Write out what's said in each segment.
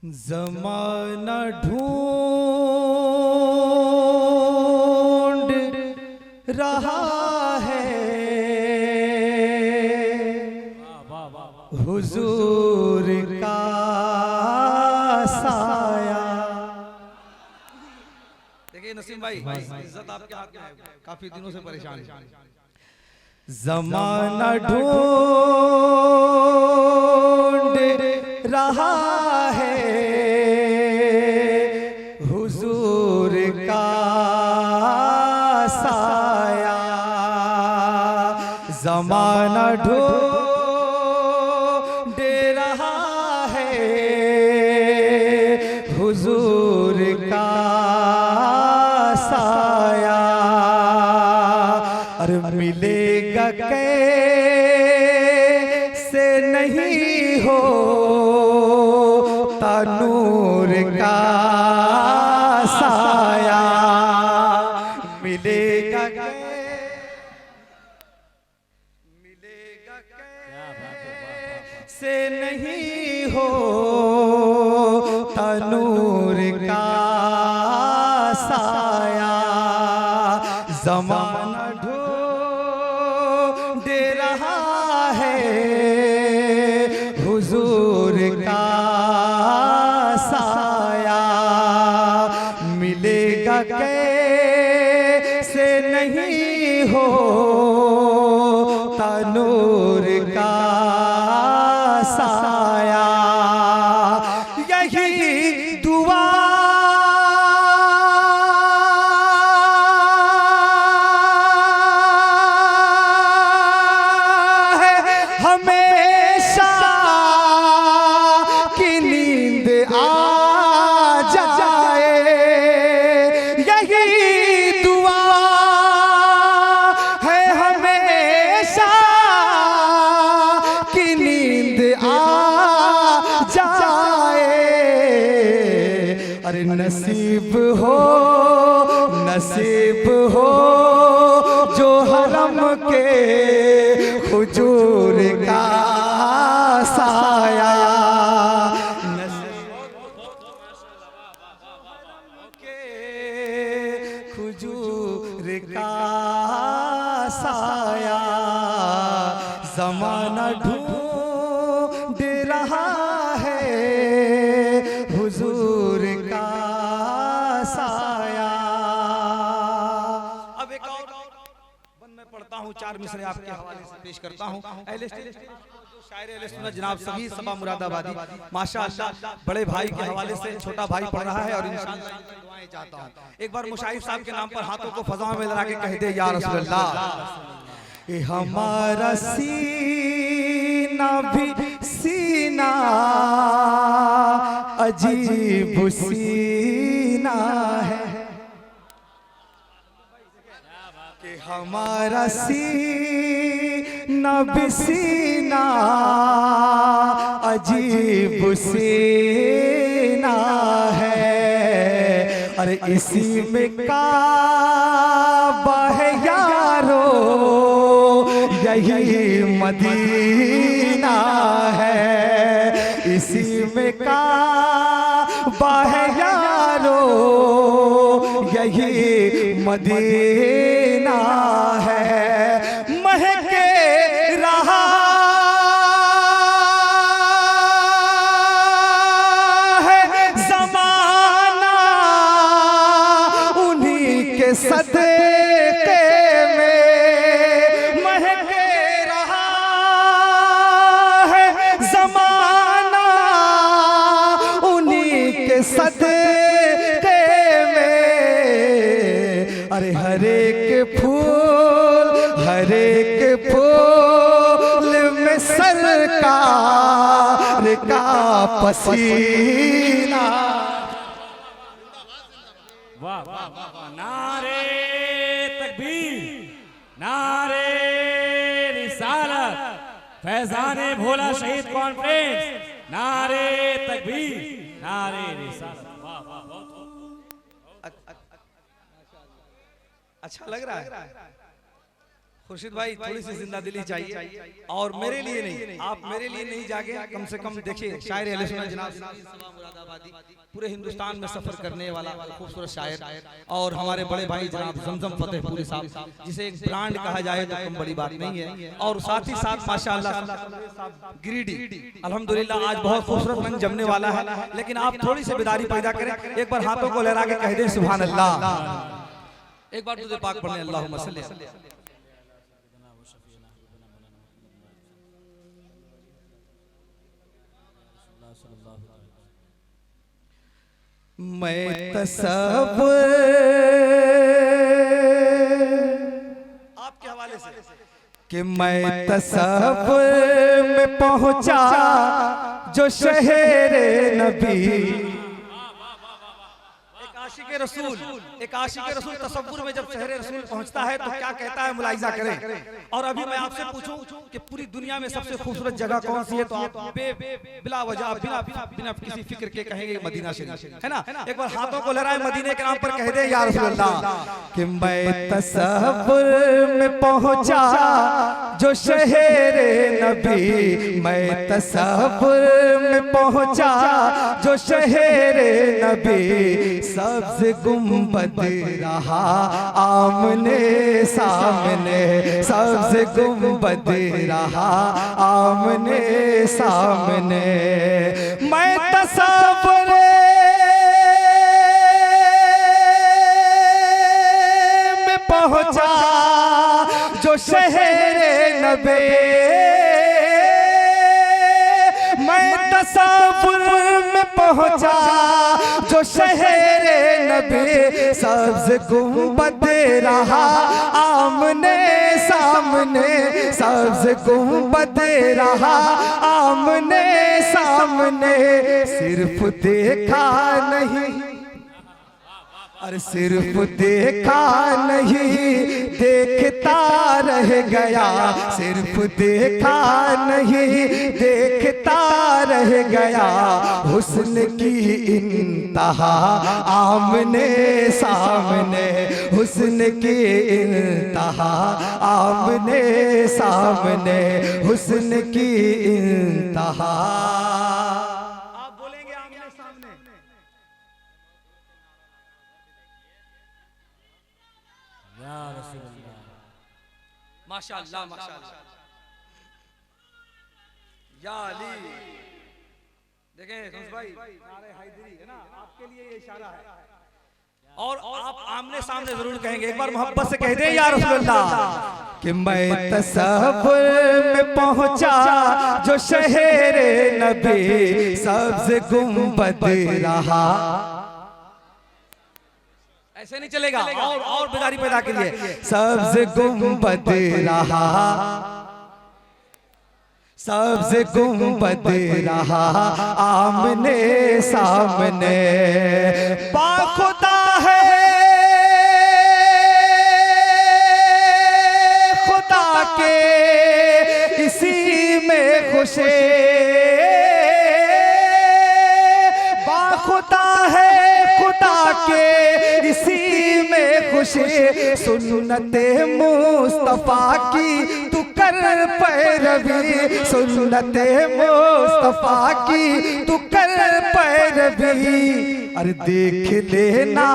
जमाना ढूंढ रहा है हुजूर का साया। देखिए नसीम भाई, इज्जत आपके हाथ में है, काफी दिनों से परेशान है। जमाना ढूंढ रहा है हुजूर का साया। जमाना ढूंढ रहा है हुजूर का साया। अरे मिलेगा कैसे नहीं हो नूर का साया। मिलेगा कैसे नहीं हो नूर का साया। ज़माना ढूंढ रहा है हुजूर का साया। मिलेगा कैसे नहीं हो नूर का साया। यही दुआ है हमेशा की नींद आ जाए। यही दुआ है हमेशा की नींद आ जाए। अरे नसीब हो जो हरम के हुजूर का साया। हुजूर का साया। ज़माना ढूंढ रहा है हुजूर का साया। अब एक और बंद मैं पढ़ता हूँ, 4 मिसरे आपके हवाले से पेश करता हूँ। शायर अहले सुन्नत जनाब सभी सबा मुरादाबादी माशाअल्लाह बड़े भाई के हवाले से छोटा भाई पढ़ रहा है और इंशाअल्लाह दुआएं चाहता हूँ। एक बार मुशाहिद साहब के नाम पर हाथों को फज़ा में लगा के कह दे या रसूल अल्लाह। ये हमारा सीना भी सीना अजीब सीना है कि हमारा सीना भी सीना अजीब सीना है। अरे इसी में काबा है यारो यही मदीना है। इसी में काबा है यारो यही मदीना है। महके रहा है ज़माना उन्हीं के सदक़े में। महके रहा है ज़माना उन्हीं के सदक़े में। अरे हर एक फूल में सरकार का पसीना। वाह वाह वाह, नारे तकबीर, नारे रिसालत, फैजाने भोला शहीद कॉन्फ्रेंस, नारे तकबीर, नारे रिसालत। वाह वाह, बहुत अच्छा लग रहा है। खुर्शीद भाई थोड़ी सी जिंदा दिली चाहिए, और मेरे लिए नहीं, आप मेरे लिए नहीं जागे, कम से कम देखिए शायर अहले सुन्नत जनाब सबा मुरादाबादी पूरे हिंदुस्तान में सफर करने वाला खूबसूरत शायर, और हमारे बड़े भाई जनाब जमजम फतेहपुरी साहब, जिसे एक ब्रांड कहा जाए तो कम बड़ी बात नहीं है। और साथ ही साथ माशाअल्लाह गिरिडीह अल्हम्दुलिल्लाह आज बहुत खूबसूरत रंग जमने वाला है, लेकिन आप थोड़ी सी बेदारी पैदा करें, एक बार हाथों को लहरा के कह दें सुभान अल्लाह, एक बार दुरूद पाक पढ़ लें अल्लाहुम्मा सल्ली अलैहि। मैं तसव्वुर आपके हवाले से कि मैं तसव्वुर में पहुंचा जो शहरे नबी, एक आशिक रसूल तसव्वुर में जब शहरे रसूल पहुंचता है तो क्या कहता है, मुलाहिजा करें। और अभी मैं आपसे पूछूं कि पूरी दुनिया में सबसे खूबसूरत जगह कौन सी है, तो आप बिला वजह बिना किसी फिक्र के कहेंगे मदीना शरीफ, है ना। एक बार हाथों को लहराए, मदीने के नाम पर कह दे या रसूल अल्लाह कि मैं तसव्वुर में पहुंचा जो शहरे नबी, मैं तसव्वुर में पहुंचा जो शहरे नबी, सबसे गुंबद रहा आमने सामने, सबसे गुंबद रहा आमने सामने, मैं तसव्वुर में पहुंचा जो शहरे नबी, मैं तसव्वुर में पहुंचा जो शहरे नबी, सब्ज़ गुंबद रहा आमने सामने, सब्ज़ गुंबद रहा आमने सामने, सिर्फ देखा नहीं, अरे सिर्फ देखा नहीं देखता रह गया, सिर्फ देखा नहीं देखता रह गया, हुस्न की इंतहा आमने सामने, हुस्न की इंतहा आमने सामने, हुस्न की इंतहा। आप बोलेंगे आमने सामने, माशाअल्लाह माशाअल्लाह या अली। देखें भाई नारे हैदरी है ना, आपके लिए ये इशारा है, और आप आमने सामने जरूर कहेंगे, एक बार मोहब्बत से कह दें या रसूल अल्लाह कि मैं तसव्वुर में पहुंचा जो शहरे नबी, सबसे गुंबद रहा। ऐसे नहीं चलेगा, और बेदारी पैदा कीजिए, सबसे गुंबद रहा, सबसे गुंबद रहा आमने सामने, बाखुदा है खुदा के इसी में खुशे, बाखुदा है खुदा के इसी में खुशी, सुन्नते मुस्तफा की तू कर पैरवी, सुन्नते मुस्तफा की तू कर पैरवी, अरे देख लेना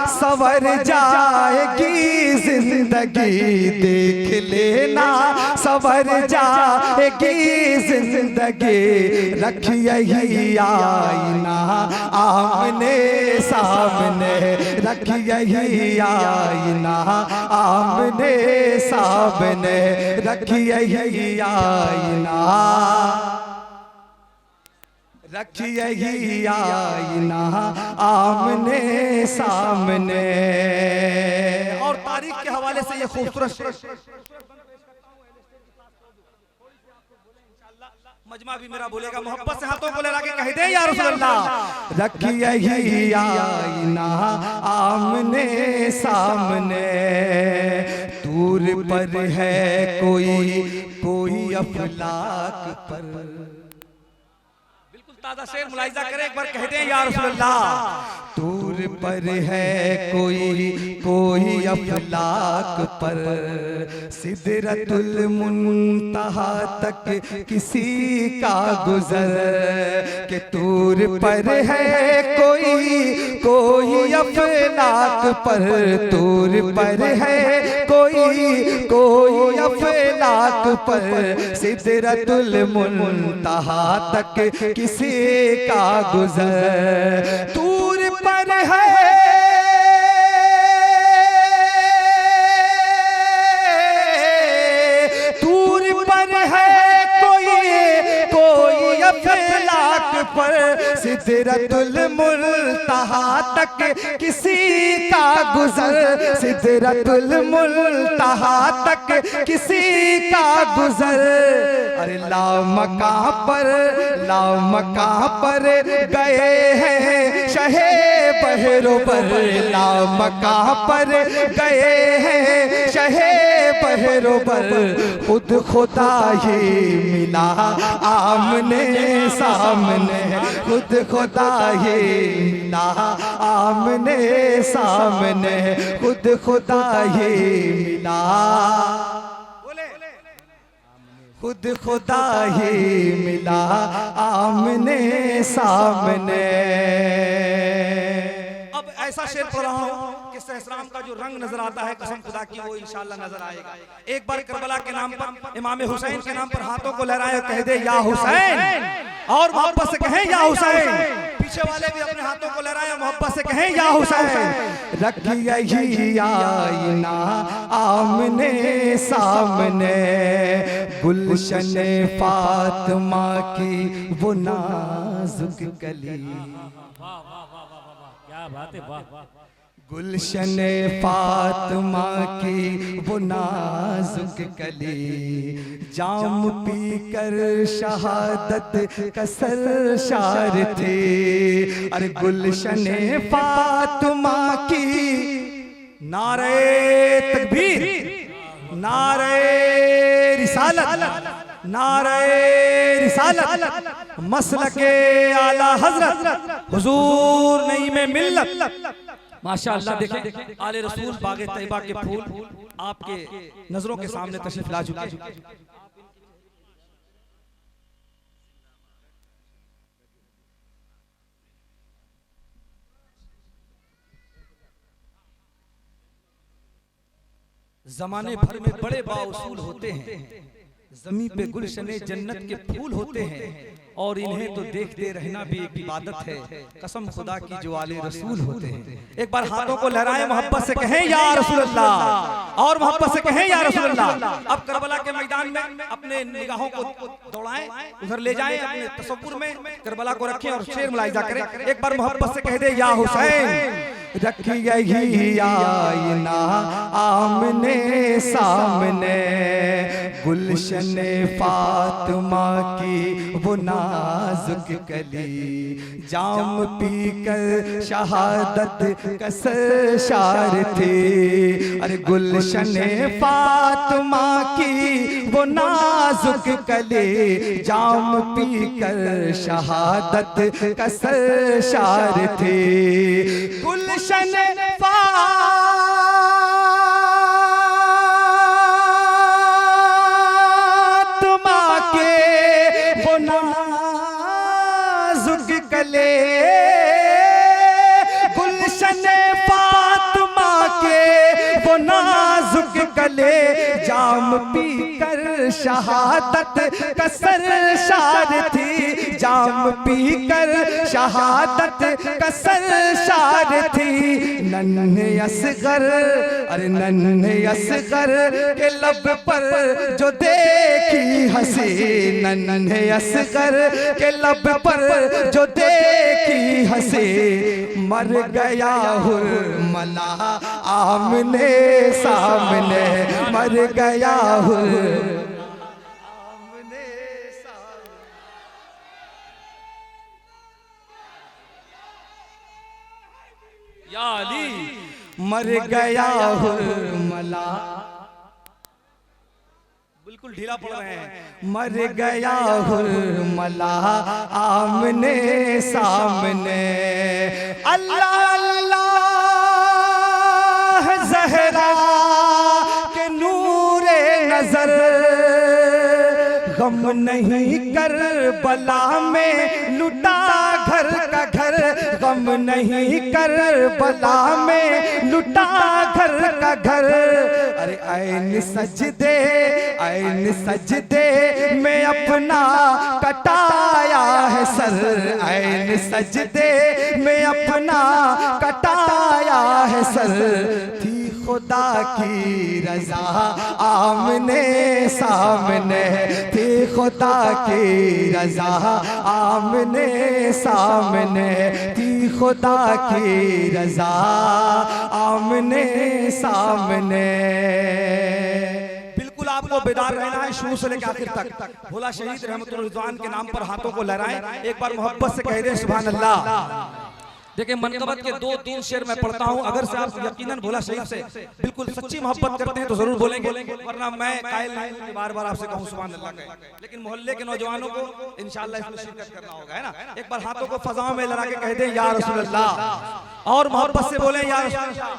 सवर जाएगी जिंदगी, देख लेना सवर जाएगी जिंदगी, रख यही आईना आमने सामने, रख यही आईना आमने सामने, रख यही आईना, रख यही आईना आमने सामने। और तारीख के हवाले से ये खूबसूरत मजमा भी मेरा बोलेगा, मोहब्बत से हाथों को लगा के कह दे या रसूल अल्लाह, रख यही आईना आमने सामने, दूर पर है कोई अफलाक पर, बिल्कुल ताज़ा शेर मुलाहिजा करें, एक बार कहते हैं या रसूल अल्लाह। दूर पर है कोई अफलाक पर, सिदरतुल मुंतहा तक किसी का गुजर, के दूर पर है कोई अफलाक पर, दूर पर है कोई अफलाक पर, सिदरतुल मुंतहा तक किसी का गुजर। दूर पर है कोई अफलाक पर, सिदरतुल मुंतहा तक किसी का गुजर, सिदरतुल मुंतहा तक किसी का गुजर। अरे लामका पर गए हैं शहे बहरो पर, लामका पर गए हैं शहे बहरो पर, खुद खुदा ही मिला आमने सामने, खुद खुदा ही मिला आमने सामने, खुद खुदा ही मिला, खुद खुदा ही मिला आमने सामने। अब ऐसा शेर पढ़ रहा हूँ कि सहस्राम का जो रंग नजर आता है कसम खुदा की वो इंशाल्लाह नजर आएगा। एक बार करबला के नाम पर, इमाम हुसैन के नाम पर हाथों को लहराए और कह दे या हुसैन, और मोहब्बत से कहें या हुसैन। पीछे वाले भी अपने हाथों को लहराए मोहब्बत से कहें या हुसैन। रखिए आईना आमने सामने, गुलशन फातिमा की वो नाजुक कली, क्या बात है, वाह। गुलशन फातिमा की वो नाजुक कली, जाम पी कर शहादत का सरशार थे। अरे गुलशन फातिमा की नारे तकबीर, नारे रिसालत, नारे रिसालत, मसलके आला हजरत हुजूर नई में मिल्लत। माशाअल्लाह देखें आले रसूल बागे तैयबा के फूल आपके नजरों के सामने तशरीफ ला चुके हैं। जमाने भर में बड़े बाउसूल होते हैं, जमीन पे गुलशने जन्नत के फूल होते हैं, और इन्हें तो देखते रहना भी एक इबादत है, कसम खुदा की जो आले रसूल होते हैं। एक बार हाथों को लहराएं मोहब्बत से कहें या रसूल अल्लाह, और मोहब्बत से कहें या रसूल अल्लाह। अब करबला के मैदान में अपने निगाहों को दौड़ाएं, उधर ले जाएं, अपने तसव्वुर में करबला को रखें और शेर मुलाहिजा करें। एक बार मोहब्बत से कह दे या हुसैन। रखिए आईना आमने सामने, गुलशन फातिमा की वो नाजुक कली, जाम पी कर शहादत का सरशार थे। अरे गुलशन फातिमा की वो नाजुक कली, जाम पी कर शहादत का सरशार थे। गुलशन कले, गुलशन फातिमा के वो नाजुक गले, जाम पी कर शहादत का सरशार थी, जाम पी कर शहादत का सरशार थी। नन्हे असगर, अरे नन्हे असगर के लब पर जो देखी हंसी, नन्हे असगर के लब पर जो देखी हंसी, मर गया हुर्मला आमने सामने, मर गया हुर्मला आमने सामने। या अली मर गया हुर्मला, बिल्कुल ढीला पड़ रहे हैं। मर गया हुरमला आमने सामने, अल्लाह अल्लाह ज़हरा के नूरे नजर, गम नहीं कर बला में लुटा घर का घर, गम नहीं कर बला में लुटा घर का घर। अरे ऐन सजदे में अपना कटाया है सर, ऐन सजदे में अपना कटाया है सर। थी खुदा की रजा आमने सामने, थी खुदा की रजा आमने सामने, थी खुदा की रजा आमने सामने। बिल्कुल आपको बेदार रहना है शुरू से लेकर आखिर तक। भोला शहीद रहमतुल्लाह रिजवान के नाम पर हाथों को लहराएं, एक बार मोहब्बत से कह दें सुभान अल्लाह। देखिए मनकबत के 2-3 शेर मैं पढ़ता हूँ, अगर से आप यकीनन भोला शहीद से बिल्कुल सच्ची मोहब्बत करते हैं तो जरूर बोलेंगे, वरना मैं कायल नहीं कि बार-बार आपसे कहूँ सुभान अल्लाह कहें। लेकिन मोहल्ले के नौजवानों को इंशाअल्लाह इसमें शिरकत करना होगा, है ना। एक बार हाथों को फजाओं में लगा के कह दें या रसूल अल्लाह, और मोहब्बत से बोलें या रसूल अल्लाह।